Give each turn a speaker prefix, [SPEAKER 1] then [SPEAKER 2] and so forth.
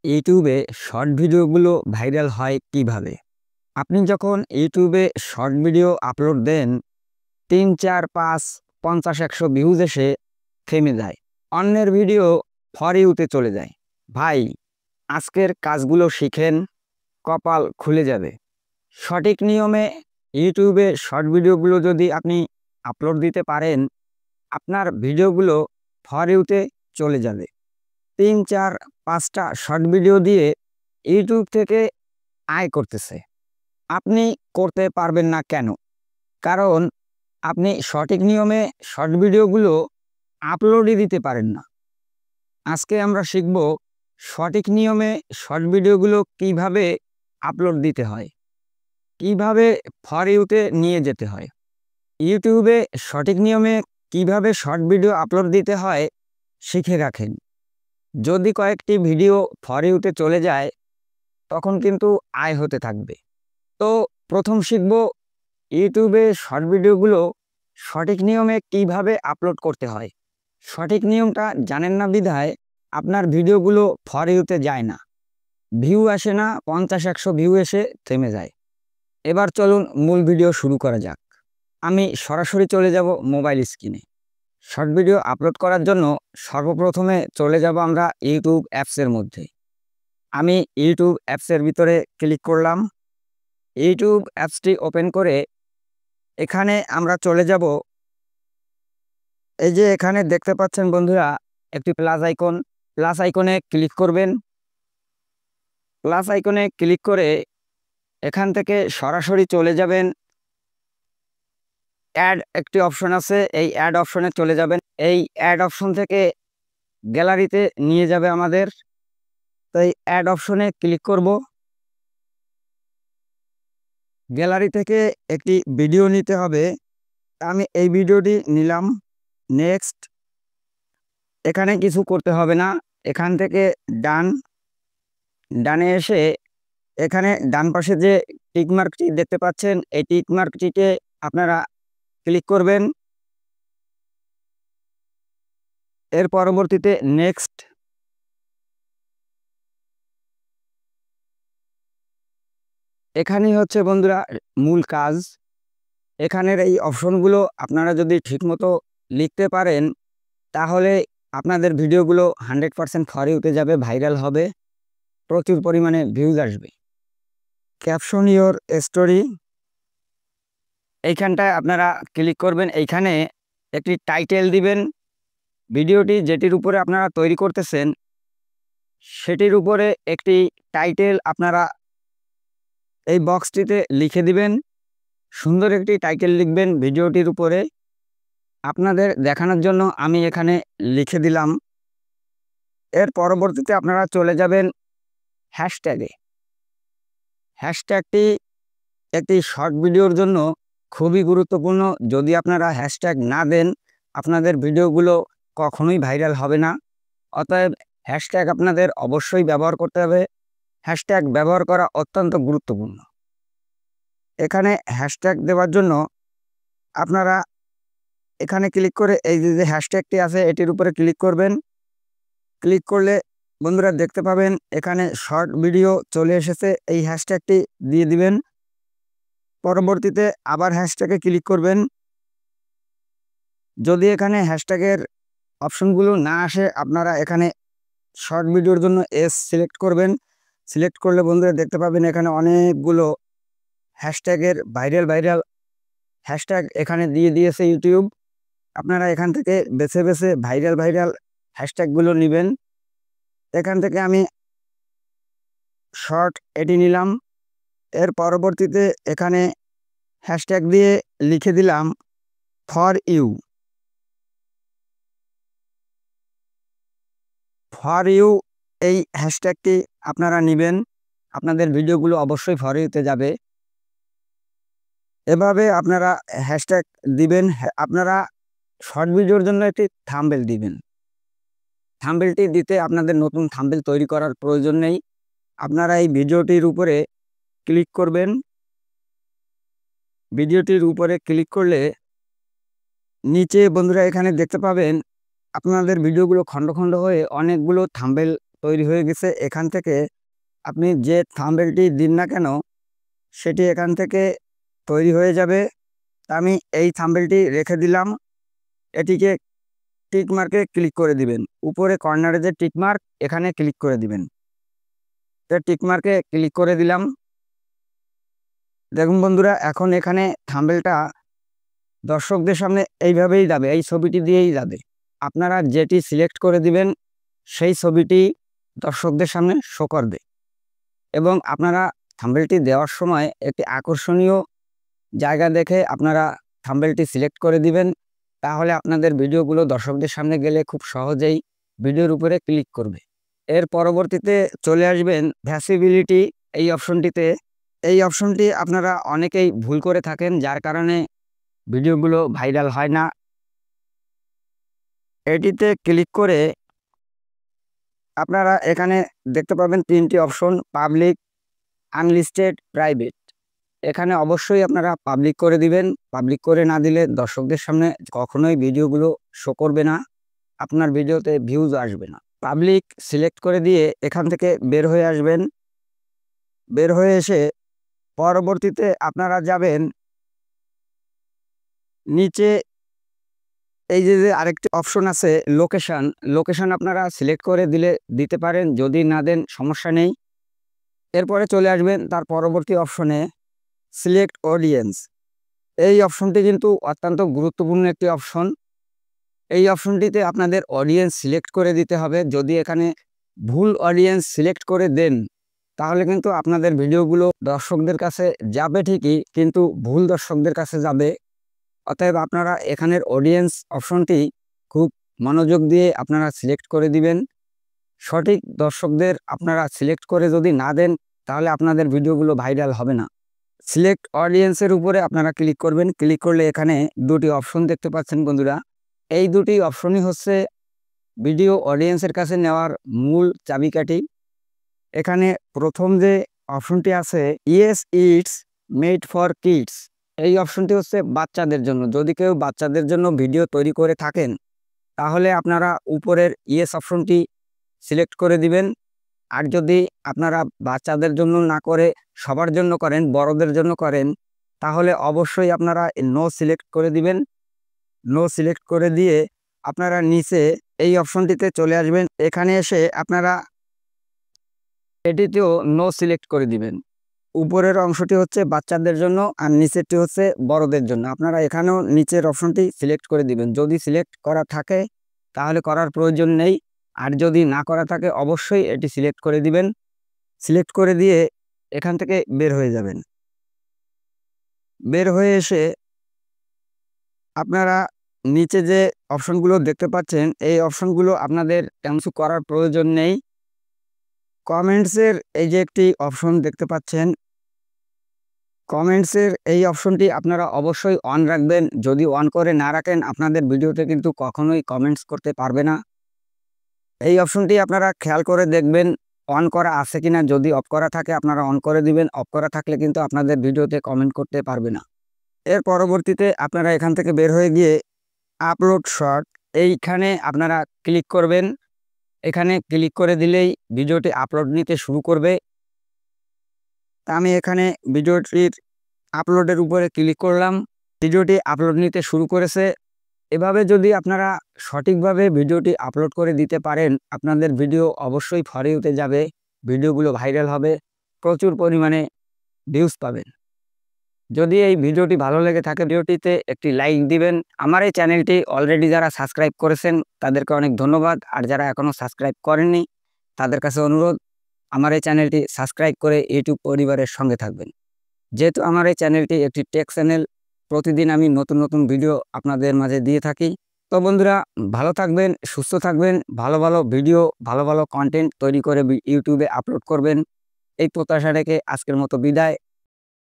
[SPEAKER 1] ইউটিউবে শর্ট ভিডিওগুলো ভাইরাল হয় কিভাবে? আপনি যখন ইউটিউবে শর্ট ভিডিও আপলোড দেন, ৩, ৪, ৫, ৫০, ১০০ ভিউজ এসে থেমে যায়। অন্যের ভিডিও ফর ইউতে চলে যায়। ভাই, আজকের কাজগুলো শিখেন, কপাল খুলে যাবে। সঠিক নিয়মে ইউটিউবে শর্ট ভিডিওগুলো যদি আপনি আপলোড দিতে পারেন, আপনার ভিডিওগুলো ফর ইউতে চলে যাবে। ৩, ৪, ৫টা শর্ট ভিডিও দিয়ে ইউটিউব থেকে আয় করতেছে। আপনি করতে পারবেন না কেন? কারণ আপনি সঠিক নিয়মে শর্ট ভিডিওগুলো আপলোডই দিতে পারেন না। আজকে আমরা শিখব সঠিক নিয়মে শর্ট ভিডিওগুলো কিভাবে আপলোড দিতে হয়, কিভাবে ফর ইউতে নিয়ে যেতে হয়। ইউটিউবে সঠিক নিয়মে কিভাবে শর্ট ভিডিও আপলোড দিতে হয় শিখে রাখেন। যদি কয়েকটি ভিডিও ফর ইউতে চলে যায়, তখন কিন্তু আয় হতে থাকবে। তো প্রথম শিখব ইউটিউবে শর্ট ভিডিওগুলো সঠিক নিয়মে কিভাবে আপলোড করতে হয়। সঠিক নিয়মটা জানেন না বিধায় আপনার ভিডিওগুলো ফর ইউতে যায় না, ভিউ আসে না, ৫০-১০০ ভিউ এসে থেমে যায়। এবার চলুন মূল ভিডিও শুরু করা যাক। আমি সরাসরি চলে যাব মোবাইল স্ক্রিনে। শর্ট ভিডিও আপলোড করার জন্য সর্বপ্রথমে চলে যাব আমরা ইউটিউব অ্যাপসের মধ্যে। আমি ইউটিউব অ্যাপসের ভিতরে ক্লিক করলাম। ইউটিউব অ্যাপসটি ওপেন করে এখানে আমরা চলে যাব। এই যে এখানে দেখতে পাচ্ছেন বন্ধুরা, একটি প্লাস আইকন, প্লাস আইকনে ক্লিক করবেন। প্লাস আইকনে ক্লিক করে এখান থেকে সরাসরি চলে যাবেন অ্যাড, একটি অপশন আছে, এই অ্যাড অপশনে চলে যাবেন। এই অ্যাড অপশন থেকে গ্যালারিতে নিয়ে যাবে আমাদের। তো এই অ্যাড অপশনে ক্লিক করব। গ্যালারি থেকে একটি ভিডিও নিতে হবে। আমি এই ভিডিওটি নিলাম। নেক্সট। এখানে কিছু করতে হবে না। এখান থেকে ডানে এসে এখানে ডান পাশে যে টিক মার্কটি দেখতে পাচ্ছেন, এই টিক মার্কটিতে আপনারা ক্লিক করবেন। এর পরবর্তীতে নেক্সট। এখানেই হচ্ছে বন্ধুরা মূল কাজ। এখানের এই অপশনগুলো আপনারা যদি ঠিকমতো লিখতে পারেন, তাহলে আপনাদের ভিডিওগুলো 100% ফর ইউতে যাবে, ভাইরাল হবে, প্রচুর পরিমাণে ভিউজ আসবে। ক্যাপশন ইওর স্টোরি, এইখানটায় আপনারা ক্লিক করবেন। এইখানে একটি টাইটেল দিবেন। ভিডিওটি যেটির উপরে আপনারা তৈরি করতেছেন, সেটির উপরে একটি টাইটেল আপনারা এই বক্সটিতে লিখে দিবেন। সুন্দর একটি টাইটেল লিখবেন ভিডিওটির উপরে। আপনাদের দেখানোর জন্য আমি এখানে লিখে দিলাম। এর পরবর্তীতে আপনারা চলে যাবেন হ্যাশট্যাগে। হ্যাশট্যাগটি একটি শর্ট ভিডিওর জন্য খুবই গুরুত্বপূর্ণ। যদি আপনারা হ্যাশট্যাগ না দেন, আপনাদের ভিডিওগুলো কখনোই ভাইরাল হবে না। অতএব হ্যাশট্যাগ আপনাদের অবশ্যই ব্যবহার করতে হবে। হ্যাশট্যাগ ব্যবহার করা অত্যন্ত গুরুত্বপূর্ণ। এখানে হ্যাশট্যাগ দেওয়ার জন্য আপনারা এখানে ক্লিক করে এই যে হ্যাশট্যাগটি আছে, এটির উপরে ক্লিক করবেন। ক্লিক করলে বন্ধুরা দেখতে পাবেন এখানে শর্ট ভিডিও চলে এসেছে। এই হ্যাশট্যাগটি দিয়ে দিবেন। পরবর্তীতে আবার হ্যাশট্যাগে ক্লিক করবেন। যদি এখানে হ্যাশট্যাগের অপশনগুলো না আসে, আপনারা এখানে শর্ট ভিডিওর জন্য সিলেক্ট করবেন। সিলেক্ট করলে বন্ধুরা দেখতে পাবেন এখানে অনেকগুলো হ্যাশট্যাগের ভাইরাল হ্যাশট্যাগ এখানে দিয়ে দিয়েছে ইউটিউব। আপনারা এখান থেকে বেছে বেছে ভাইরাল হ্যাশট্যাগুলো নেবেন। এখান থেকে আমি শর্ট এটি নিলাম। এর পরবর্তীতে এখানে হ্যাশট্যাগ দিয়ে লিখে দিলাম ফর ইউ। ফর ইউ এই হ্যাশট্যাগটি আপনারা নেবেন। আপনাদের ভিডিওগুলো অবশ্যই ফর ইউতে যাবে। এভাবে আপনারা হ্যাশট্যাগ দিবেন। আপনারা শর্ট ভিডিওর জন্য একটি থাম্বনেল দিবেন। থাম্বনেলটি দিতে আপনাদের নতুন থাম্বনেল তৈরি করার প্রয়োজন নেই। আপনারা এই ভিডিওটির উপরে ক্লিক করবেন। ভিডিওটির উপরে ক্লিক করলে নিচে বন্ধুরা এখানে দেখতে পাবেন আপনাদের ভিডিওগুলো খণ্ড খণ্ড হয়ে অনেকগুলো থাম্বনেল তৈরি হয়ে গেছে। এখান থেকে আপনি যে থাম্বনেলটি দিন না কেন সেটি এখান থেকে তৈরি হয়ে যাবে। আমি এই থাম্বনেলটি রেখে দিলাম। এটিকে টিক মার্কে ক্লিক করে দিবেন। উপরে কর্নারে যে টিক মার্ক এখানে ক্লিক করে দিবেন। টিক মার্কে ক্লিক করে দিলাম। দেখুন বন্ধুরা, এখন এখানে থাম্বনেলটা দর্শকদের সামনে এইভাবেই যাবে, এই ছবিটি দিয়েই যাবে। আপনারা যেটি সিলেক্ট করে দিবেন সেই ছবিটি দর্শকদের সামনে শো করবে। এবং আপনারা থাম্বনেলটি দেওয়ার সময় একটি আকর্ষণীয় জায়গা দেখে আপনারা থাম্বনেলটি সিলেক্ট করে দিবেন। তাহলে আপনাদের ভিডিওগুলো দর্শকদের সামনে গেলে খুব সহজেই ভিডিওর উপরে ক্লিক করবে। এর পরবর্তীতে চলে আসবেন ভিজিবিলিটি এই অপশনটিতে। এই অপশনটি আপনারা অনেকেই ভুল করে থাকেন, যার কারণে ভিডিওগুলো ভাইরাল হয় না। এটিতে ক্লিক করে আপনারা এখানে দেখতে পাবেন 3টি অপশন: পাবলিক, আনলিস্টেড, প্রাইভেট। এখানে অবশ্যই আপনারা পাবলিক করে দিবেন। পাবলিক করে না দিলে দর্শকদের সামনে কখনোই ভিডিওগুলো শো করবে না, আপনার ভিডিওতে ভিউজ আসবে না। পাবলিক সিলেক্ট করে দিয়ে এখান থেকে বের হয়ে আসবেন। বের হয়ে এসে পরবর্তীতে আপনারা যাবেন নিচে, এই যে আরেকটি অপশন আছে লোকেশন। লোকেশন আপনারা সিলেক্ট করে দিতে পারেন, যদি না দেন সমস্যা নেই। এরপরে চলে আসবেন তার পরবর্তী অপশনে সিলেক্ট অডিয়েন্স। এই অপশনটি কিন্তু অত্যন্ত গুরুত্বপূর্ণ একটি অপশন। এই অপশনটিতে আপনাদের অডিয়েন্স সিলেক্ট করে দিতে হবে। যদি এখানে ভুল অডিয়েন্স সিলেক্ট করে দেন তাহলে কিন্তু আপনাদের ভিডিওগুলো দর্শকদের কাছে যাবে ঠিকই, কিন্তু ভুল দর্শকদের কাছে যাবে। অতএব আপনারা এখানের অডিয়েন্স অপশনটি খুব মনোযোগ দিয়ে আপনারা সিলেক্ট করে দিবেন। সঠিক দর্শকদের আপনারা সিলেক্ট করে যদি না দেন তাহলে আপনাদের ভিডিওগুলো ভাইরাল হবে না। সিলেক্ট অডিয়েন্সের উপরে আপনারা ক্লিক করবেন। ক্লিক করলে এখানে দুটি অপশন দেখতে পাচ্ছেন বন্ধুরা। এই দুটি অপশনই হচ্ছে ভিডিও অডিয়েন্সের কাছে নেওয়ার মূল চাবিকাঠি। এখানে প্রথম যে অপশনটি আছে yes it's made for kids, এই অপশনটি হচ্ছে বাচ্চাদের জন্য। যদি কেউ বাচ্চাদের জন্য ভিডিও তৈরি করে থাকেন তাহলে আপনারা উপরের ইয়েস অপশনটি সিলেক্ট করে দিবেন। আর যদি আপনারা বাচ্চাদের জন্য না করে সবার জন্য করেন, বড়দের জন্য করেন, তাহলে অবশ্যই আপনারা নো সিলেক্ট করে দিবেন। নো সিলেক্ট করে দিয়ে আপনারা নিচে এই অপশনটিতে চলে আসবেন। এখানে এসে আপনারা এটিতেও নো সিলেক্ট করে দিবেন। উপরের অংশটি হচ্ছে বাচ্চাদের জন্য আর নিচেরটি হচ্ছে বড়দের জন্য। আপনারা এখানেও নিচের অপশনটি সিলেক্ট করে দিবেন। যদি সিলেক্ট করা থাকে তাহলে করার প্রয়োজন নেই, আর যদি না করা থাকে অবশ্যই এটি সিলেক্ট করে দিবেন। সিলেক্ট করে দিয়ে এখান থেকে বের হয়ে যাবেন। বের হয়ে এসে আপনারা নিচে যে অপশনগুলো দেখতে পাচ্ছেন এই অপশনগুলো আপনাদের কিছু করার প্রয়োজন নেই। কমেন্টসের এই যে একটি অপশন দেখতে পাচ্ছেন, কমেন্টসের এই অপশনটি আপনারা অবশ্যই অন রাখবেন। যদি অন করে না রাখেন আপনাদের ভিডিওতে কিন্তু কখনোই কমেন্টস করতে পারবে না। এই অপশনটি আপনারা খেয়াল করে দেখবেন অন করা আছে কিনা। যদি অফ করা থাকে আপনারা অন করে দিবেন, অফ করা থাকলে কিন্তু আপনাদের ভিডিওতে কমেন্ট করতে পারবে না। এর পরবর্তীতে আপনারা এখান থেকে বের হয়ে গিয়ে আপলোড শর্ট এইখানে আপনারা ক্লিক করবেন। এখানে ক্লিক করে দিলেই ভিডিওটি আপলোড নিতে শুরু করবে। আমি এখানে ভিডিওটির আপলোডের উপরে ক্লিক করলাম। ভিডিওটি আপলোড নিতে শুরু করেছে। এভাবে যদি আপনারা সঠিকভাবে ভিডিওটি আপলোড করে দিতে পারেন আপনাদের ভিডিও অবশ্যই ফর ইউতে যাবে, ভিডিওগুলো ভাইরাল হবে, প্রচুর পরিমাণে ভিউজ পাবেন। যদি এই ভিডিওটি ভালো লেগে থাকে ভিডিওটিতে একটি লাইক দিবেন। আমার এই চ্যানেলটি অলরেডি যারা সাবস্ক্রাইব করেছেন তাদেরকে অনেক ধন্যবাদ, আর যারা এখনও সাবস্ক্রাইব করেননি তাদের কাছে অনুরোধ আমার এই চ্যানেলটি সাবস্ক্রাইব করে ইউটিউব পরিবারের সঙ্গে থাকবেন। যেহেতু আমার এই চ্যানেলটি একটি টেক চ্যানেল, প্রতিদিন আমি নতুন নতুন ভিডিও আপনাদের মাঝে দিয়ে থাকি। তো বন্ধুরা ভালো থাকবেন, সুস্থ থাকবেন, ভালো ভালো ভিডিও ভালো ভালো কন্টেন্ট তৈরি করে ইউটিউবে আপলোড করবেন, এই প্রত্যাশা রেখে আজকের মতো বিদায়।